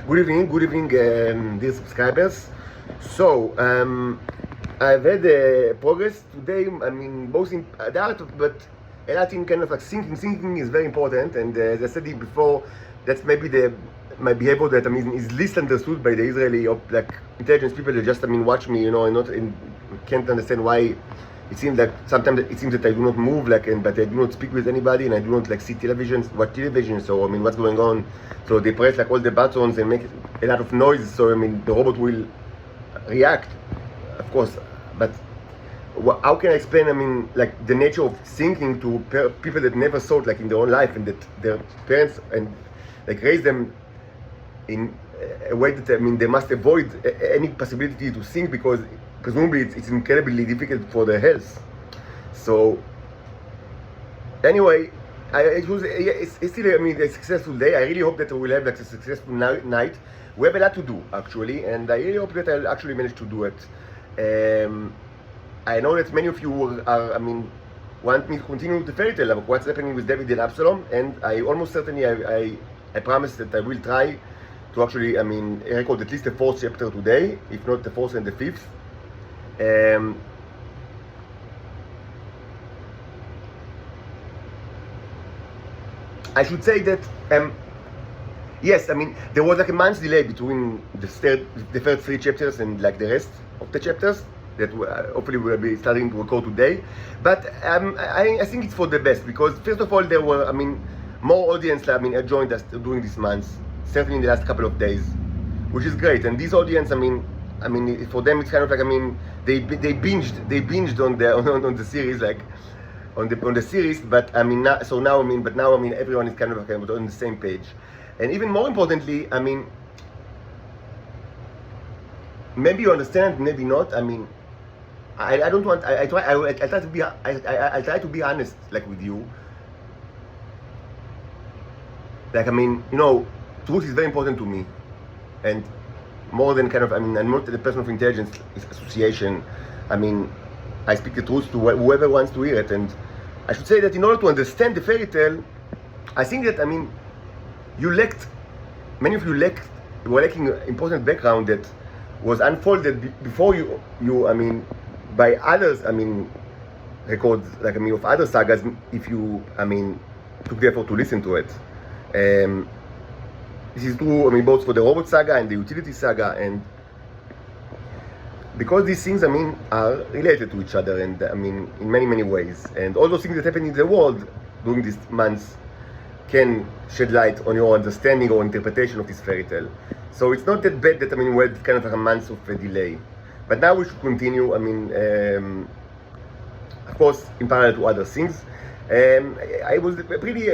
Good evening, dear subscribers. So, I've had progress today. I mean, both in the art, but a lot in kind of like thinking. Thinking is very important, and as I said it before, that's maybe my behavior that is least understood by the Israeli like intelligence people that just watch me, and can't understand why. It seems like sometimes it seems that I do not move, but I do not speak with anybody, and I do not see watch television. So what's going on? So they press all the buttons and make a lot of noise. So the robot will react, of course. But how can I explain? The nature of thinking to people that never thought in their own life, and that their parents raised them in a way that they must avoid any possibility to think, because presumably it's incredibly difficult for their health. So anyway, it's still a successful day. I really hope that we'll have a successful night. We have a lot to do actually, and I really hope that I'll actually manage to do it. I know that many of you want me to continue the fairy tale of what's happening with David and Absalom, and I almost certainly I promise that I will try to actually record at least the 4th chapter today, if not the 4th and the 5th. I should say that yes, there was a month's delay between the first 3 chapters and the rest of the chapters that hopefully we'll be starting to record today. But I think it's for the best, because first of all there were more audience joined us during this month, certainly in the last couple of days, which is great. And this audience, for them it's kind of they binged on the series, on the series. But now everyone is kind of on the same page. And even more importantly, maybe you understand, maybe not. I don't want. I try to be. I try to be honest, with you. Truth is very important to me, and more than I'm not the person of intelligence association. I speak the truth to whoever wants to hear it. And I should say that in order to understand the fairy tale, I think that many of you were lacking important background that was unfolded before you by others records of other sagas, if you took the effort to listen to it. This is true both for the robot saga and the utility saga, and because these things are related to each other, and in many ways, and all those things that happen in the world during these months can shed light on your understanding or interpretation of this fairy tale. So it's not that bad that we had kind of a month of a delay. But now we should continue, of course, in parallel to other things. I was pretty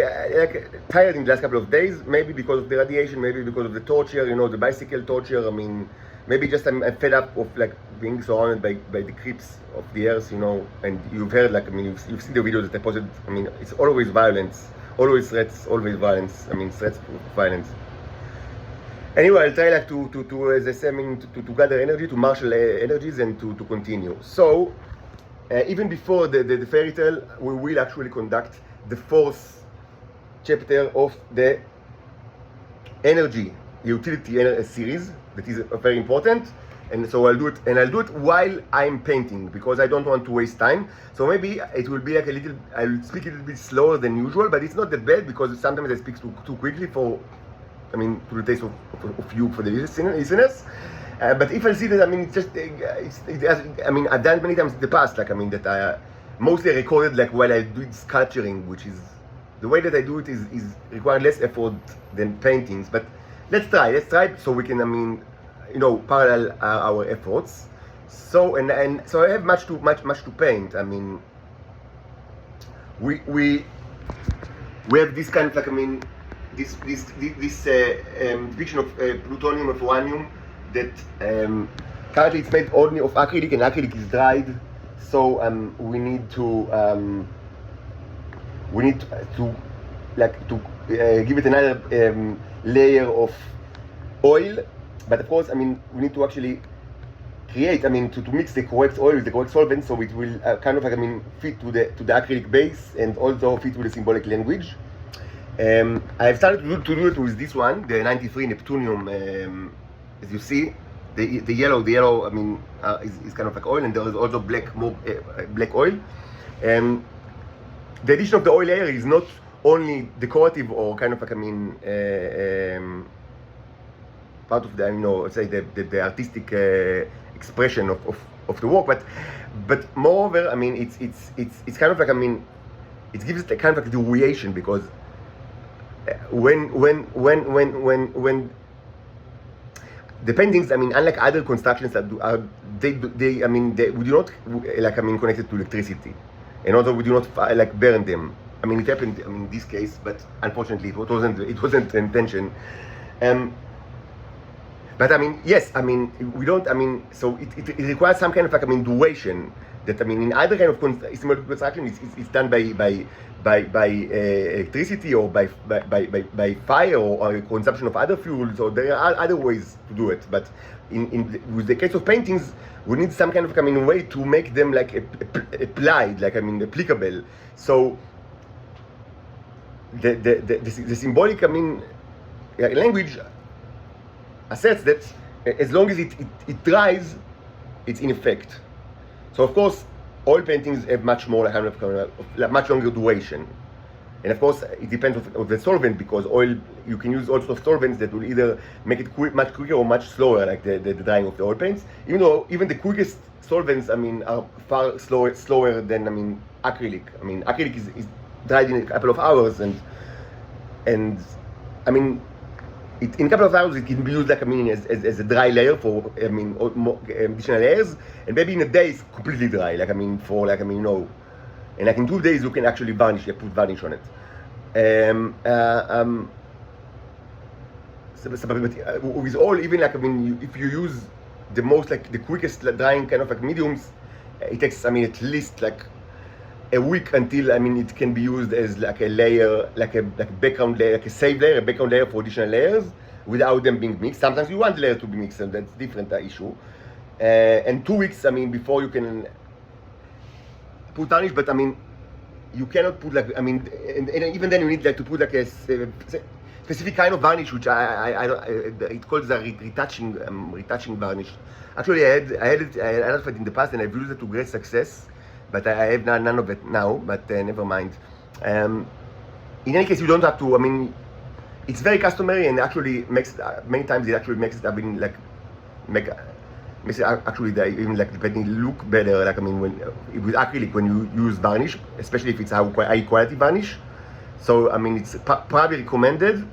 tired in the last couple of days, maybe because of the radiation, maybe because of the torture, the bicycle torture. Maybe just I'm fed up of being surrounded by the creeps of the earth, and you've heard you've seen the videos that I posted. It's always violence, always threats, always violence. Threats of violence. Anyway, I'll try to as I say, to gather energy, to marshal energies, and to continue. So even before the fairy tale, we will actually conduct the 4th chapter of the energy utility series. That is very important, and so I'll do it while I'm painting, because I don't want to waste time. So maybe it will be I'll speak a little bit slower than usual, but it's not that bad, because sometimes I speak too quickly to the taste of you, for the listeners. But if I see that, I've done many times in the past, that I mostly recorded while I do sculpturing, which is the way that I do it is require less effort than paintings. But let's try so we can parallel our efforts. So so I have much to paint. We have this kind of this depiction of plutonium of uranium that currently it's made only of acrylic, and acrylic is dried. So we need to give it another layer of oil. But of course, we need to actually create, to mix the correct oil with the correct solvent, so it will kind of fit to the acrylic base, and also fit with the symbolic language. I've started to do it with this one, the 93 Neptunium. As you see, the yellow, I mean, is kind of like oil, and there is also black oil. The addition of the oil layer is not only decorative or kind of like, I mean, part of the, you know, say the artistic expression of the work, but moreover, I mean, it's kind of like, I mean, it gives it a kind of like variation, because when the paintings, I mean, unlike other constructions that we do not, like, I mean, connected to electricity, and also we do not like burn them. I mean, it happened, I mean, in this case, but unfortunately, it wasn't the intention. But I mean, yes, I mean, we don't, I mean, so it requires some kind of like, I mean, duration that, I mean, in other kind of similar construction, it's done by electricity or by fire or consumption of other fuels, or there are other ways to do it. But with the case of paintings, we need some kind of, I mean, way to make them like applied, like, I mean, applicable. So the symbolic, I mean, language asserts that as long as it dries, it's in effect. So of course, oil paintings have much more like much longer duration, and of course it depends on the solvent, because oil, you can use all sorts of solvents that will either make it much quicker or much slower, like the drying of the oil paints. Even the quickest solvents, I mean, are far slower than, I mean, acrylic. I mean, acrylic is dried in a couple of hours, and I mean, in a couple of hours it can be used, like, I mean, as a dry layer for, I mean, additional layers, and maybe in a day it's completely dry, like, I mean, for, like, I mean, you know, and like in 2 days you can actually varnish, put varnish on it. With oil, even, like, I mean, if you use the most, like, the quickest drying kind of like mediums, it takes, I mean, at least like a week until, I mean, it can be used as like a layer, like a background layer, like a save layer, a background layer for additional layers, without them being mixed. Sometimes you want the layers to be mixed, and that's different issue. And 2 weeks, I mean, before you can put varnish, but I mean, you cannot put, like, I mean, and even then you need, like, to put like a specific kind of varnish, which it calls the retouching varnish. Actually, I had it in the past, and I've used it to great success. But I have none of it now, but never mind. In any case, you don't have to, I mean, it's very customary, and actually makes, many times it actually makes it, I mean, like, makes it actually, even like the painting look better, like, I mean, with acrylic, when you use varnish, especially if it's high quality varnish. So, I mean, it's probably recommended,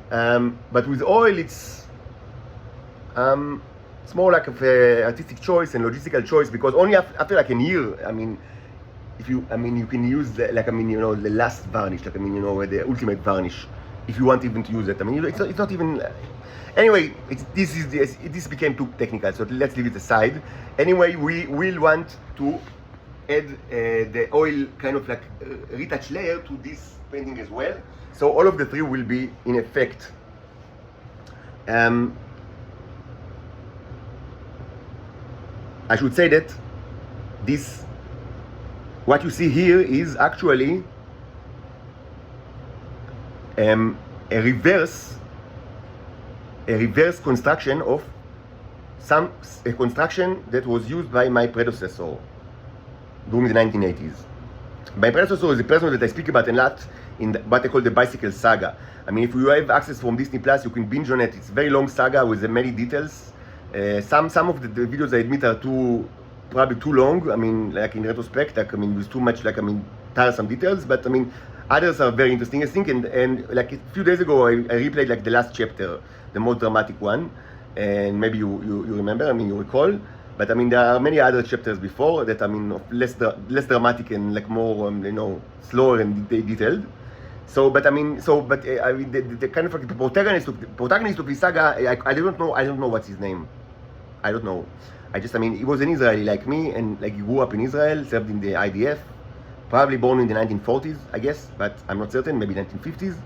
but with oil, it's more like an artistic choice and logistical choice, because only after like a year, I mean, you can use the, like, I mean, you know, the last varnish, like, I mean, you know, the ultimate varnish, if you want even to use it. I mean, it's not even. Anyway, this became too technical, so let's leave it aside. Anyway, we will want to add the oil kind of like retouch layer to this painting as well. So all of the three will be in effect. I should say that what you see here is actually a reverse construction of a construction that was used by my predecessor during the 1980s. My predecessor is a person that I speak about a lot in what I call the bicycle saga. I mean, if you have access from Disney Plus, you can binge on it. It's a very long saga with many details. Some of the videos, I admit, are probably too long. I mean, like, in retrospect, like, I mean, with too much, like, I mean, tiresome details. But I mean, others are very interesting, I think. And like a few days ago, I replayed like the last chapter, the most dramatic one, and maybe you remember. I mean, you recall. But I mean, there are many other chapters before that, I mean, less dramatic and like more, you know, slower and detailed. So, but I mean, the kind of like the protagonist of this saga, I don't know what's his name. I don't know. I mean, he was an Israeli like me, and like he grew up in Israel, served in the IDF, probably born in the 1940s, I guess, but I'm not certain, maybe 1950s.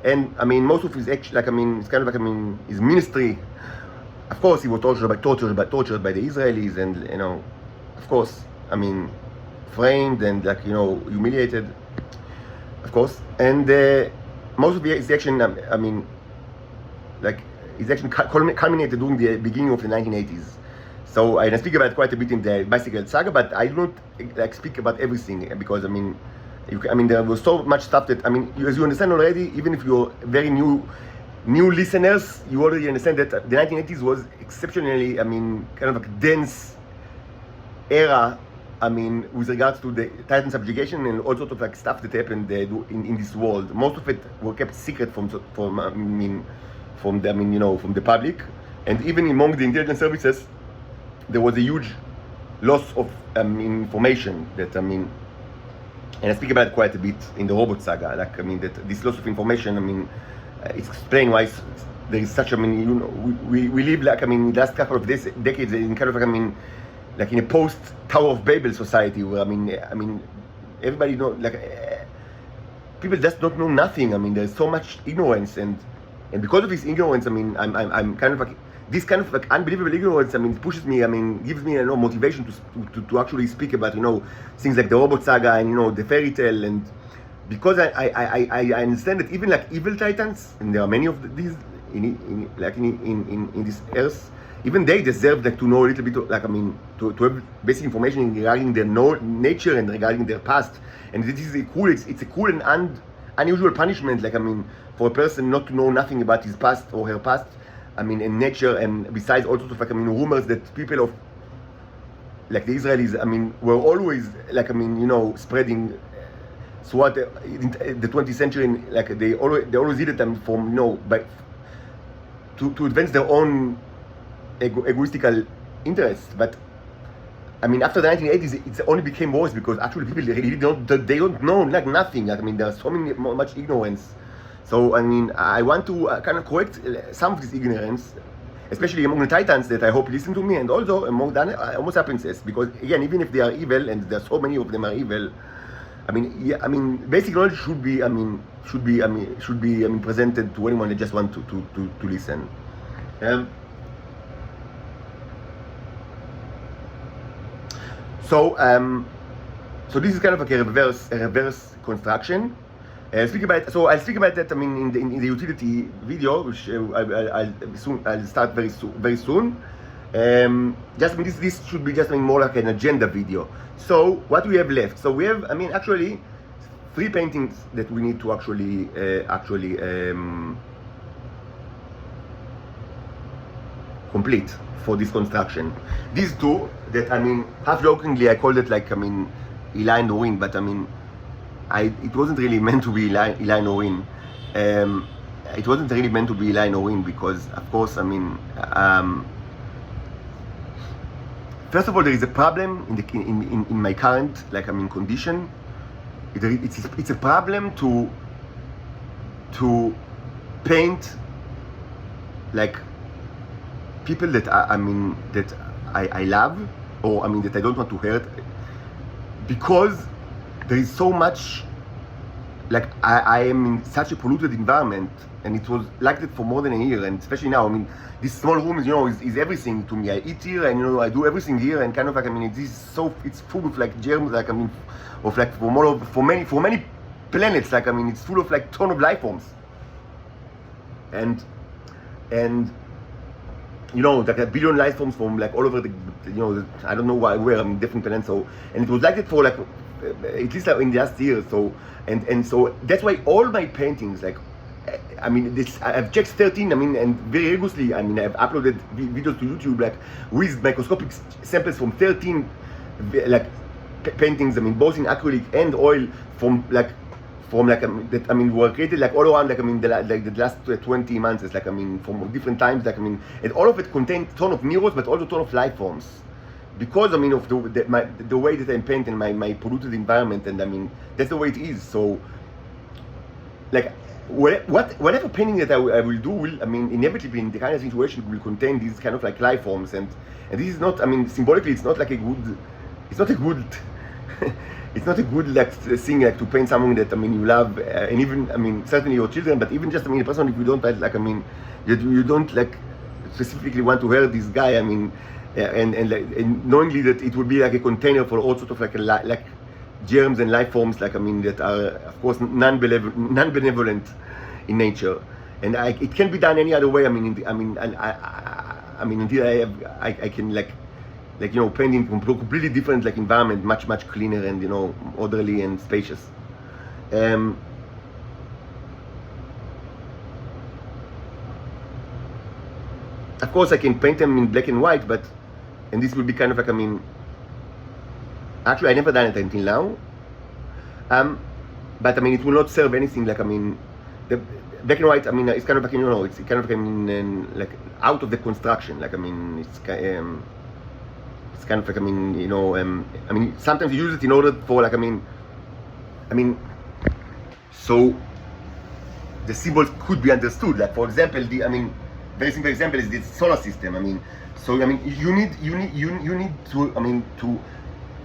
And I mean, most of his action, like, I mean, it's kind of like, I mean, his ministry. Of course, he was tortured by the Israelis, and, you know, of course, I mean, framed and, like, you know, humiliated, of course. And most of his action, I mean, like his action culminated during the beginning of the 1980s. So I speak about it quite a bit in the bicycle saga, but I don't like speak about everything because I mean, there was so much stuff that as you understand already, even if you're very new listeners, you already understand that the 1980s was exceptionally, kind of a dense era. With regards to the Titan subjugation and all sorts of like stuff that happened in this world. Most of it were kept secret from the public, and even among the intelligence services, there was a huge loss of information that and I speak about it quite a bit in the robot saga. Like that this loss of information, it's explained why there is such we live like the last couple of decades in kind of like in a post Tower of Babel society where everybody know people just don't know nothing. There's so much ignorance and because of this ignorance, I'm kind of like this kind of like unbelievable ignorance. Pushes me. Gives me motivation to actually speak about things like the robot saga and the fairy tale, and because I understand that even like evil titans, and there are many of these in this earth, even they deserve like to know a little bit to have basic information regarding their nature and regarding their past. And this is it's a cool and unusual punishment, for a person not to know nothing about his past or her past, in nature, and besides all sorts of rumors that people of like the Israelis, were always spreading throughout the 20th century, and they always did it from to advance their own egoistical interests. But after the 1980s, it only became worse because actually people really don't know nothing. There's so much ignorance. So I want to kind of correct some of this ignorance, especially among the Titans that I hope listen to me, and also among the Homo sapienses, because again, even if they are evil, and there's so many of them are evil, basic knowledge should be presented to anyone that just want to listen. So this is kind of like a reverse construction. I'll speak about that. In the utility video, which I'll start very soon. This should be just more like an agenda video. So what we have left? So we have actually 3 paintings that we need to actually complete for this construction. These 2 that half jokingly I called it like Eli and Orin, but it wasn't really meant to be Eli and Orin. It wasn't really meant to be Eli and Orin because, of course, first of all, there is a problem in my current condition. It's a problem to paint like people that I love, or that I don't want to hurt, because there is so much, I am in such a polluted environment, and it was like that for more than a year, and especially now, this small room is everything to me. I eat here, and I do everything here, and kind of it's full of germs, for many planets, it's full of ton of life forms, and a billion life forms from all over the I don't know where, different planets. So, and it was like that for at least in the last year. So and so that's why all my paintings, I've checked 13, and very rigorously, I've uploaded videos to YouTube, with microscopic samples from 13, paintings, both in acrylic and oil, from were created all around, the last 20 months, from different times, and all of it contained ton of mirrors, but also ton of life forms, because of the way that I'm painting my polluted environment, and that's the way it is. So whatever painting that I will do will inevitably, in the kind of situation, will contain these kind of life forms, and this is not, symbolically, it's not a good it's not a good thing to paint someone that you love, and even certainly your children, but even just a person if you don't you don't specifically want to hurt this guy, and knowingly that it would be a container for all sorts of germs and life forms that are of course non-benevolent, in nature, and it can't be done any other way. I mean, until I can paint in completely different environment, much cleaner and orderly and spacious. Of course, I can paint them in black and white, and this will be kind of actually I never done it until now. But it will not serve anything. The black and white, it's kind of it's kind of out of the construction. It's kind of sometimes you use it in order for so the symbols could be understood. For example, very simple example is the solar system. You need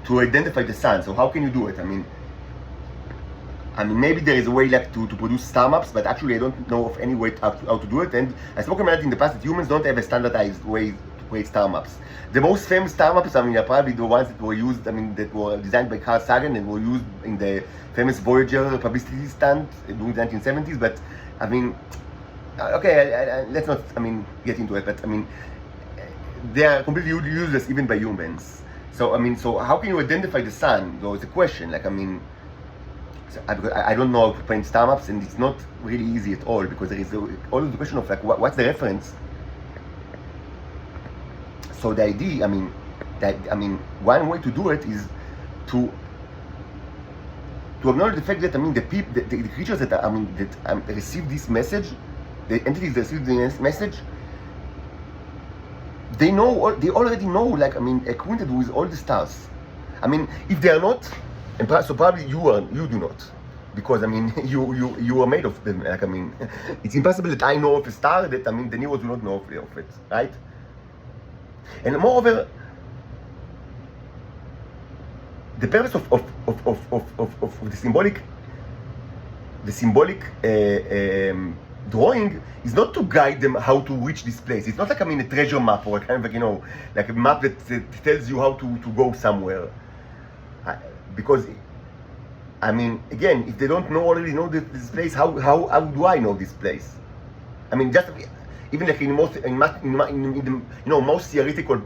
to identify the sun. So how can you do it? Maybe there is a way to produce star maps, but actually I don't know of any way how to do it. And I spoke about it in the past that humans don't have a standardized way to create star maps. The most famous star maps, are probably the ones that were used, that were designed by Carl Sagan and were used in the famous Voyager publicity stunt during the 1970s. But okay, let's not get into it. But they are completely useless even by humans. So so how can you identify the sun? So it's a question. I don't know how to paint star maps, and it's not really easy at all, because there is always the question of what's the reference. So the idea, one way to do it is to acknowledge the fact that the creatures that receive this message, the entities that receive this message, they already know, acquainted with all the stars. If they are not, and so probably you do not, because you are made of them. It's impossible that I know of a star that the nearest do not know of it, right? And moreover, the purpose of the symbolic drawing is not to guide them how to reach this place. It's not a treasure map or a kind of a map that tells you how to go somewhere. Because again, if they don't already know this place, how do I know this place? Just even in the most theoretical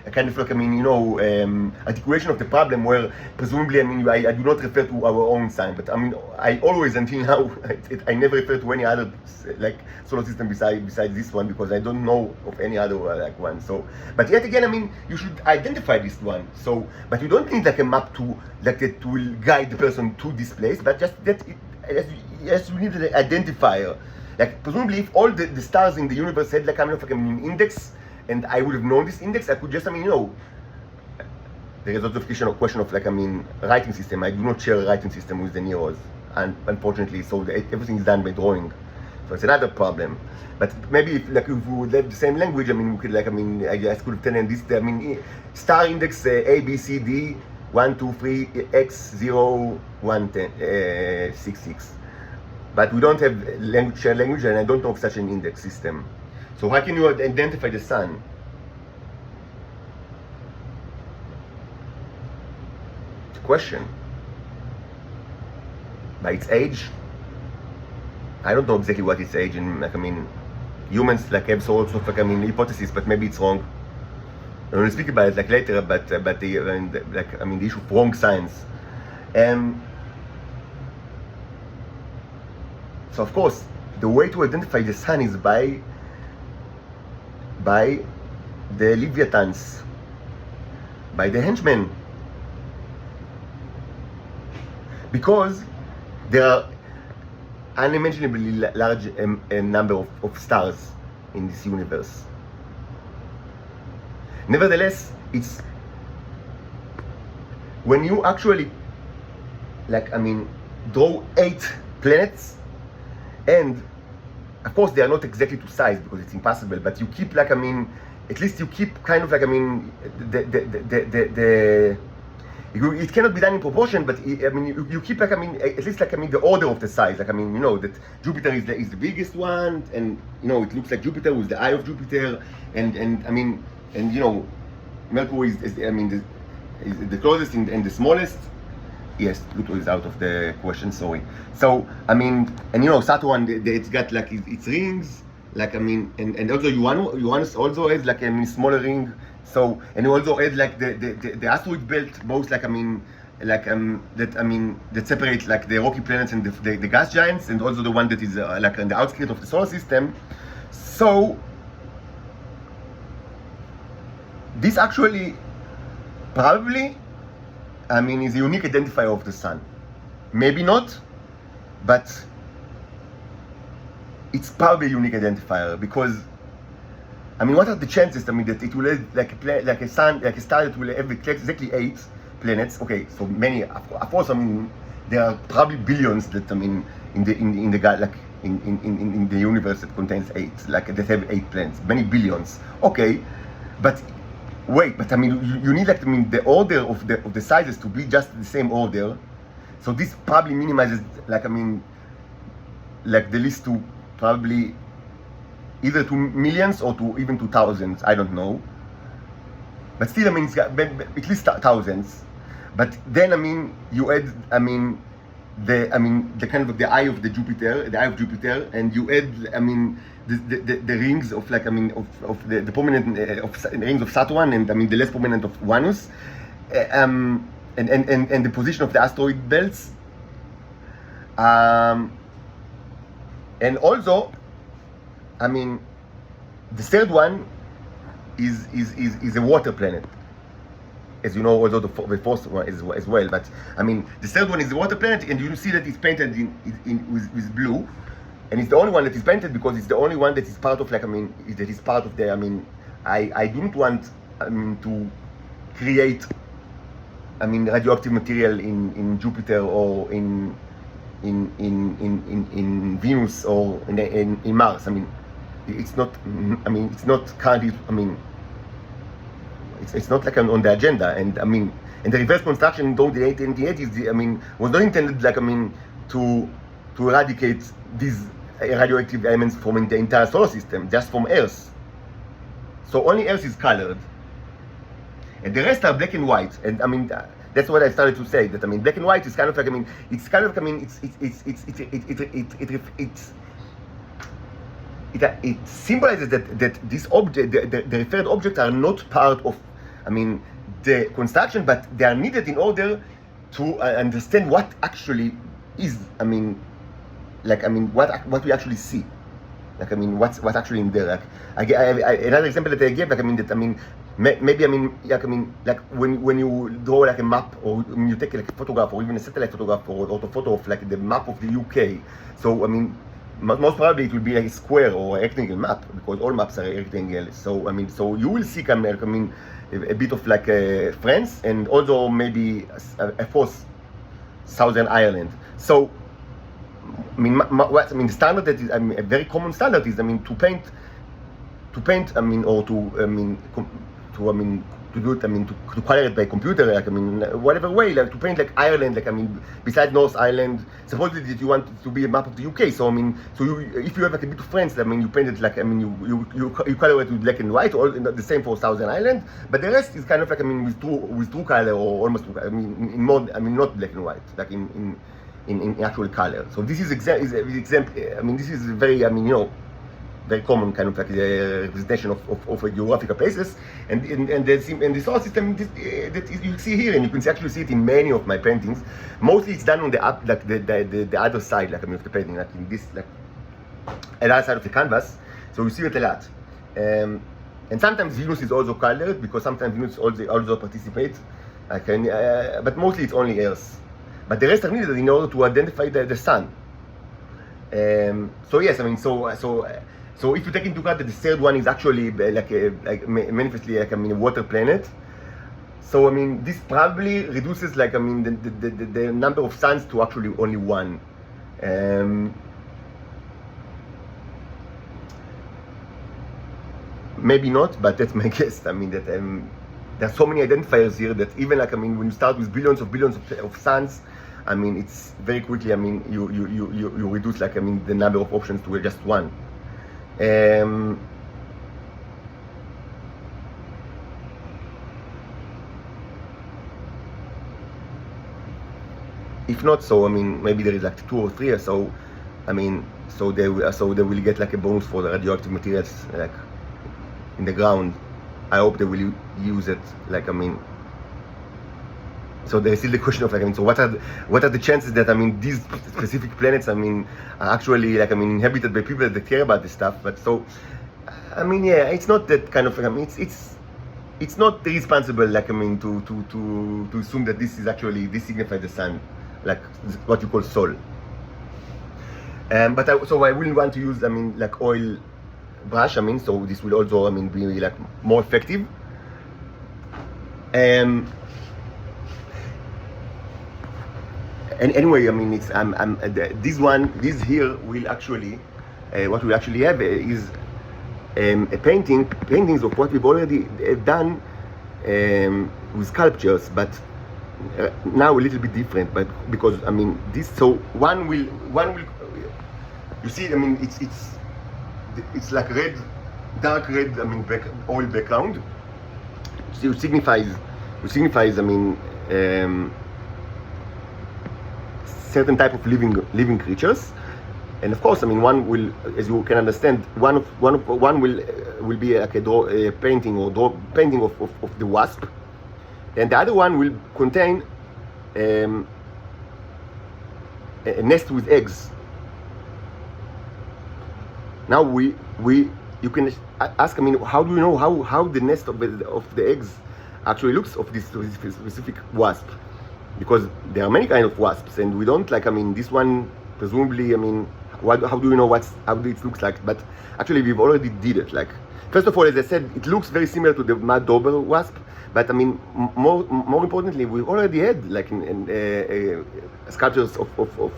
a kind of articulation of the problem, where presumably I do not refer to our own sign, but I always, until now, I never refer to any other solar system besides this one, because I don't know of any other one. So, but yet again, you should identify this one. So, but you don't need a map that will guide the person to this place, but just that you need an identifier. Presumably, if all the stars in the universe had an index, and I would have known this index, I could just, there is also a question of writing system. I do not share a writing system with the Neros, and unfortunately, so everything is done by drawing. So it's another problem. But maybe if we would have the same language, we could I just could have taken this. Star index A, B, C, D, 1, 2, 3, X, 0, 1, 10, 6, 6. But we don't have shared language, and I don't know of such an index system. So how can you identify the sun? It's a question. By its age? I don't know exactly what its age, and humans have sorts of hypotheses, but maybe it's wrong. And we'll speak about it later, but the issue of wrong science. So of course, the way to identify the sun is by the Leviathans, by the henchmen, because there are unimaginably large number of stars in this universe. Nevertheless, it's when you actually draw 8 planets, and of course they are not exactly to size because it's impossible, but you keep at least you keep kind of it cannot be done in proportion, but you keep at least the order of the size. That Jupiter is the biggest one, and it looks like Jupiter with the eye of Jupiter, and Mercury is the closest and the smallest. yes, Pluto is out of the question. Sorry. So I mean, and Saturn, it's got like its rings. Like I mean, and also Uranus also has like a smaller ring. So and it also has like the asteroid belt, both like I mean. Like that separate like the rocky planets and the gas giants, and also the one that is like on the outskirts of the solar system. So this actually probably is a unique identifier of the sun. Maybe not, but it's probably a unique identifier, because what are the chances that it will have like a star that will have exactly 8 planets? Okay, so many, of course, there are probably billions that in the universe that contains 8, like that have 8 planets, many billions. Okay, but wait, but you need like the order of the sizes to be just the same order. So this probably minimizes like like the list to probably either to millions or to even to thousands. I don't know, but still it's got at least thousands. But then you add the kind of the eye of Jupiter, and you add the rings of like of the prominent rings of Saturn, and the less prominent of Uranus, and the position of the asteroid belts, and also the third one is a water planet. As you know, although the fourth one is as well, but the third one is the water planet, and you see that it's painted with blue, and it's the only one that is painted because it's the only one that is part of like that is part of the I don't want to create radioactive material in Jupiter or in Venus or in Mars. It's not it's not currently it's not like on the agenda, and and the reverse construction during the 1880s, was not intended like to eradicate these radioactive elements from the entire solar system, just from Earth. So only Earth is colored, and the rest are black and white. And that's what I started to say, that black and white is kind of like it's kind of it symbolizes that this object, the referred objects, are not part of the construction, but they are needed in order to understand what actually is what we actually see, like what's actually in there. Like another example that I gave, like maybe like when you draw like a map, or when you take like a photograph, or even a satellite photograph, or orthophoto of like the map of the UK. So most probably it will be like a square or a rectangle map, because all maps are rectangle. So so you will see a bit of like France, and also maybe of course Southern Ireland. So the standard that is a very common standard is to paint or to do it to color it by computer, like whatever way, like to paint like Ireland, like besides North Ireland, supposedly that you want it to be a map of the UK. So so if you have like a bit of France, you paint it like you color it with black and white, or the same for Southern Ireland, but the rest is kind of like with true color, or almost in more not black and white, like in actual color. So this is example. This is very very common kind of like the representation of geographical places, and the solar system that you see here, and you can actually see it in many of my paintings. Mostly it's done on the other side, like of the painting, like in this, like the other side of the canvas. So you see it a lot, and sometimes Venus is also colored, because sometimes Venus also participates. But mostly it's only Earth. But the rest are needed in order to identify the sun. So yes, so if you take into account that the third one is actually manifestly like a water planet, so this probably reduces like the number of suns to actually only one. Maybe not, but that's my guess. That there are so many identifiers here that even like when you start with billions of suns, it's very quickly you reduce like the number of options to just one. if not, so I mean, maybe there is like 2 or 3 or so. I mean, so they will get like a bonus for the radioactive materials like in the ground. I hope they will use it. Like, I mean, so there is still the question of like, I mean, so what are the chances that, I mean, these specific planets, I mean, are actually like, I mean, inhabited by people that care about this stuff? But so, I mean, yeah, it's not that kind of, I mean, it's not irresponsible, like, I mean, to assume that this signifies the sun, like what you call soul. But so I will want to use, I mean, like oil brush, I mean, so this will also, I mean, be like more effective. And anyway, I mean, it's this here will actually, what we actually have is paintings of what we've already done with sculptures, but now a little bit different. But because, I mean, this, so one will, you see, I mean, it's like red, dark red, I mean, oil background. So it signifies, I mean, certain type of living creatures. And of course, I mean, one will, as you can understand, one will be like a painting of the wasp, and the other one will contain a nest with eggs. Now you can ask, I mean, how do you know how the nest of the eggs actually looks of this specific wasp? Because there are many kinds of wasps, and we don't, like, I mean, this one presumably, I mean, how do you know how it looks like? But actually, we've already did it. Like, first of all, as I said, it looks very similar to the mud dauber wasp. But I mean, more importantly, we already had like sculptures of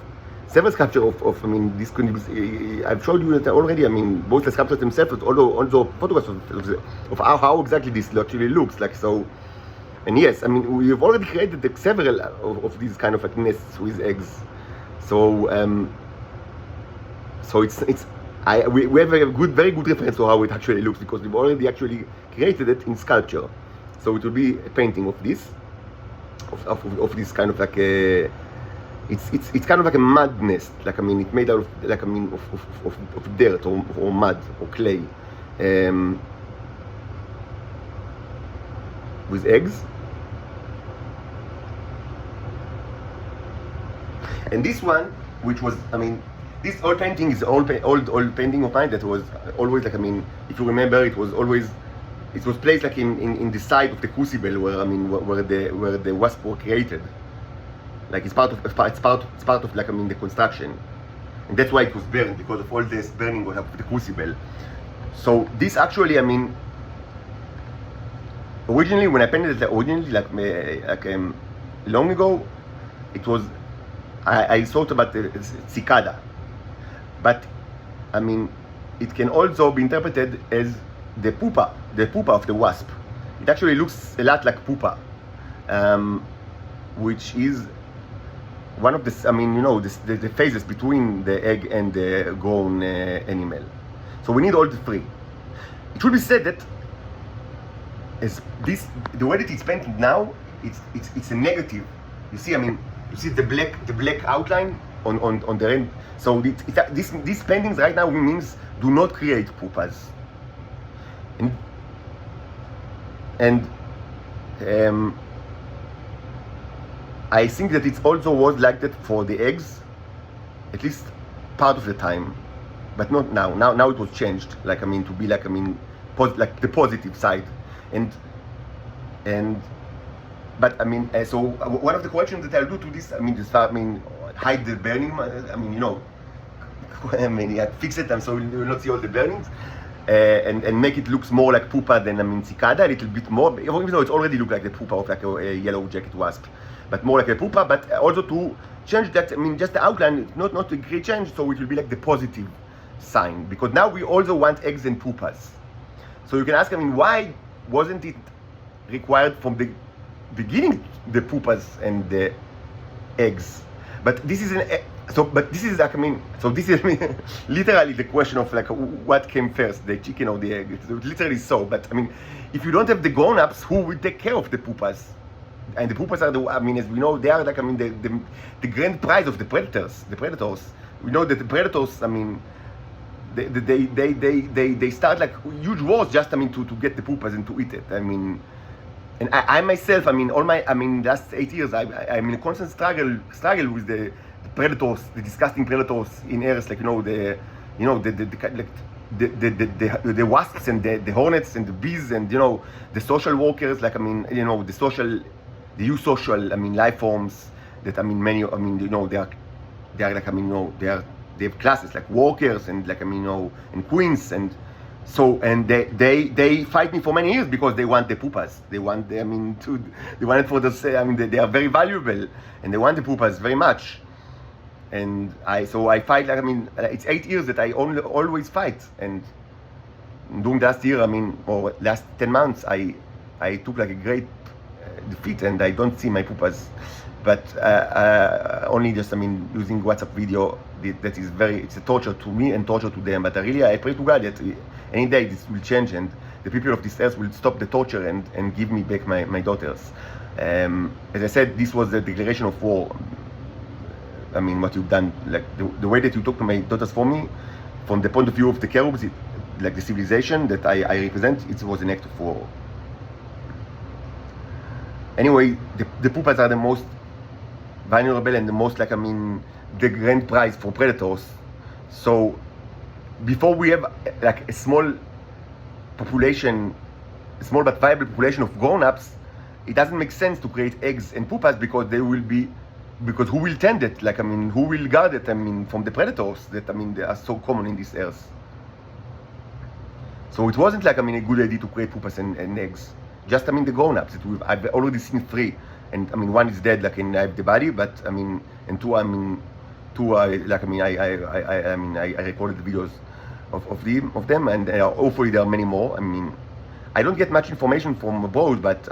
several sculptures of I mean, this could be, I've showed you that already. I mean, both the sculptures themselves, but also photographs of how exactly this actually looks like. So, and yes, I mean, we've already created several of these kind of like nests with eggs. So so we have a very good reference to how it actually looks, because we've already actually created it in sculpture. So it will be a painting of this, of this kind of like a, it's kind of like a mud nest. Like, I mean, it's made out of, like, I mean, of dirt or mud or clay, with eggs. And this one, which was, I mean, this old painting is old painting of mine that was always, like, I mean, if you remember, it was placed like in the side of the crucible where, I mean, where the wasp were created. Like, it's part of like, I mean, the construction, and that's why it was burned, because of all this burning of the crucible. So this actually, I mean, originally when I painted it, long ago, it was, I thought about the cicada, but I mean, it can also be interpreted as the pupa of the wasp. It actually looks a lot like pupa, which is one of the, I mean, you know, the phases between the egg and the grown animal. So we need all the three. It should be said that as this, the way that it's painted now, it's a negative. You see, I mean, you see the black outline on the end. So these paintings right now means do not create pupas. And I think that it also was like that for the eggs, at least part of the time, but not now. Now it was changed. Like, I mean, to be like, I mean, like the positive side, but I mean, so one of the corrections that I'll do to this, I mean, hide the burning. I mean, you know, I mean, yeah, fix it, and so you will not see all the burnings. And make it looks more like pupa than, I mean, cicada, a little bit more, even though it already looks like the pupa of like a yellow jacket wasp, but more like a pupa, but also to change that, I mean, just the outline, not a great change, so it will be like the positive sign, because now we also want eggs and pupas. So you can ask, I mean, why wasn't it required from the beginning, the pupas and the eggs? But this is like, I mean, so this is literally the question of like, what came first, the chicken or the egg? It's literally so. But I mean, if you don't have the grown-ups, who will take care of the pupas? and the Pupas are as we know, they are like, the grand prize of the predators. The predators. We know that the predators, they start like huge wars just, to get the Pupas and to eat it. And I myself, all my, last 8 years, I'm in a constant struggle with the predators, the disgusting predators in Earth, like, the wasps and the hornets and the bees and, the social workers, like, the eusocial, life forms that, many, they are like, they have classes like workers and like, and queens, and so, and they fight me for many years because they want the Pupas. They want, they want it for the, they are very valuable and they want the Pupas very much. And I fight, like, it's 8 years that I always fight. And during the last year, or last 10 months, I took like a great defeat, and I don't see my Pupas. But only just, using WhatsApp video, that is it's a torture to me and torture to them. But I pray to God that any day this will change, and the people of this earth will stop the torture and give me back my daughters. As I said, this was the declaration of war. What you've done, like the way that you talk to my daughters for me, from the point of view of the cherubs, like the civilization that I represent, it was an act of war. Anyway, the Pupas are the most vulnerable and the most, like, the grand prize for predators. So before we have like a small population, a small but viable population of grown-ups, it doesn't make sense to create eggs and Pupas, because because who will tend it? Like, who will guard it? From the predators that, they are so common in this earth. So it wasn't like, a good idea to create Pupas and eggs. Just, the grown-ups. I've already seen 3, and one is dead, like, I have the body, but and 2, like, I recorded the videos of them, and hopefully there are many more. I don't get much information from abroad, but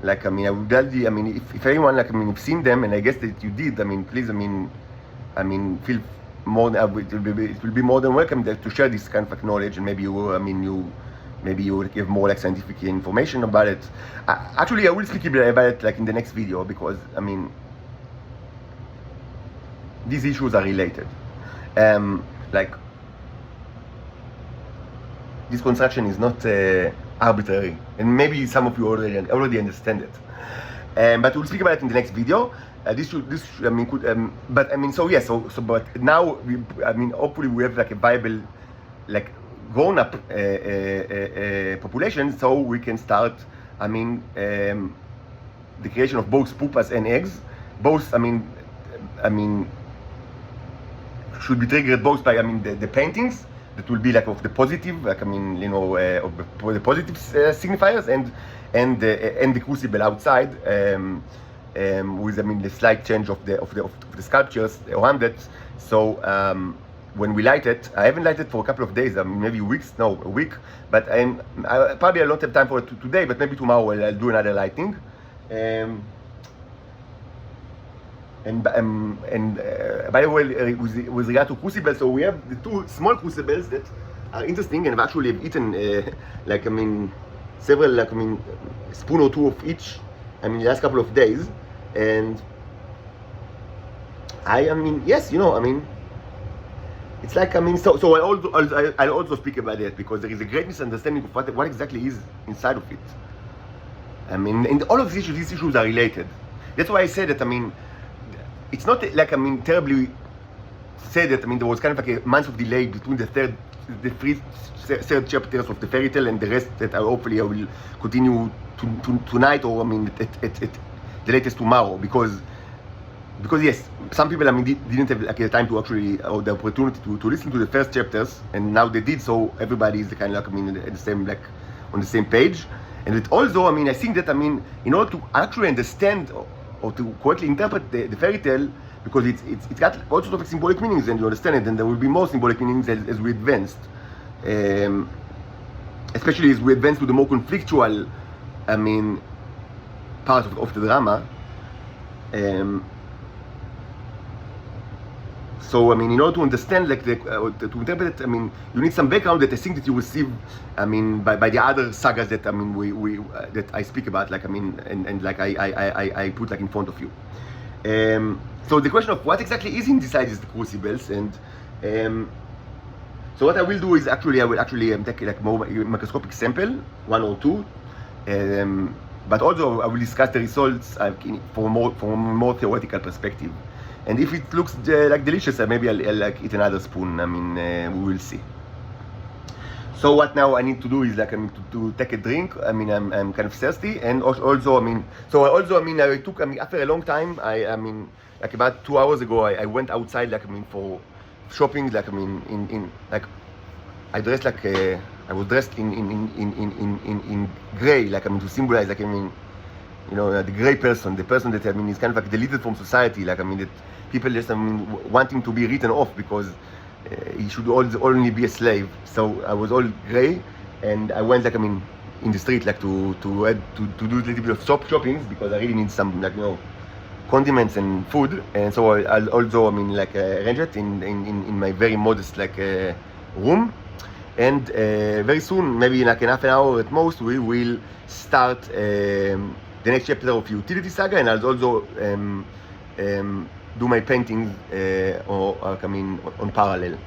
like, I would tell you, if anyone, like, you've seen them, and I guess that you did, please, feel more, it will be more than welcome to share this kind of knowledge, and maybe you give more, like, scientific information about it. Actually, I will speak about it, like, in the next video, because, these issues are related. Like, this construction is not arbitrary, and maybe some of you already understand it. But we'll speak about it in the next video. But now hopefully we have, like, a viable, like, grown-up population, so we can start, the creation of both Pupas and eggs. Both, should be triggered both by, the paintings that will be, like, of the positive, like, of the positive signifiers, and the crucible outside, with, the slight change of the sculptures around it. So when we light it, I haven't lighted for a couple of days, maybe a week, but I probably I don't have time for it today, but maybe tomorrow I'll do another lighting. And by the way, with regard to crucibles, so we have the 2 small crucibles that are interesting, and I've actually eaten, like, several, like, spoon or 2 of each, the last couple of days, and yes, it's like, so I'll also speak about that, because there is a great misunderstanding of what exactly is inside of it. And all of these issues are related. That's why I said that, it's not like, terribly said that, there was kind of like a month of delay between the third chapters of the fairy tale and the rest that hopefully I will continue tonight, or, at the latest tomorrow, because yes, some people, didn't have, like, the time to actually, or the opportunity to listen to the first chapters, and now they did, so everybody is kind of, like, the same, like, on the same page. And it also, I think that, in order to actually understand or to correctly interpret the fairy tale, because it's got all sorts of symbolic meanings, and you understand it, and there will be more symbolic meanings as we advanced, especially as we advance to the more conflictual, part of the drama. So I mean, in order to understand, like to interpret it, I mean, you need some background that I think that you receive, I mean, by the other sagas that I mean we that I speak about, like I mean, and like I put like in front of you. So the question of what exactly is inside these crucibles, and so what I will do is I will actually take like more microscopic sample, 1 or 2, but also I will discuss the results from a more theoretical perspective. And if it looks like delicious, maybe I'll like eat another spoon. I mean, we will see. So what now I need to do is like to take a drink. I mean, I'm kind of thirsty, and also I mean, I took, I mean, after a long time, I mean, like about 2 hours ago, I went outside, like I mean, for shopping, like I mean, in like I dressed like I was dressed in gray, like I mean, to symbolize, like I mean, you know, the gray person, the person that I mean is kind of like deleted from society, like I mean that people just I mean wanting to be written off because he should only be a slave. So I was all gray, and I went like I mean in the street like to do a little bit of shopping because I really need some like, you know, condiments and food, and so I'll also I mean like arrange it in my very modest like room. And very soon, maybe in like in half an hour at most, we will start the next chapter of Utility Saga, and I'll also do my painting or I mean on parallel.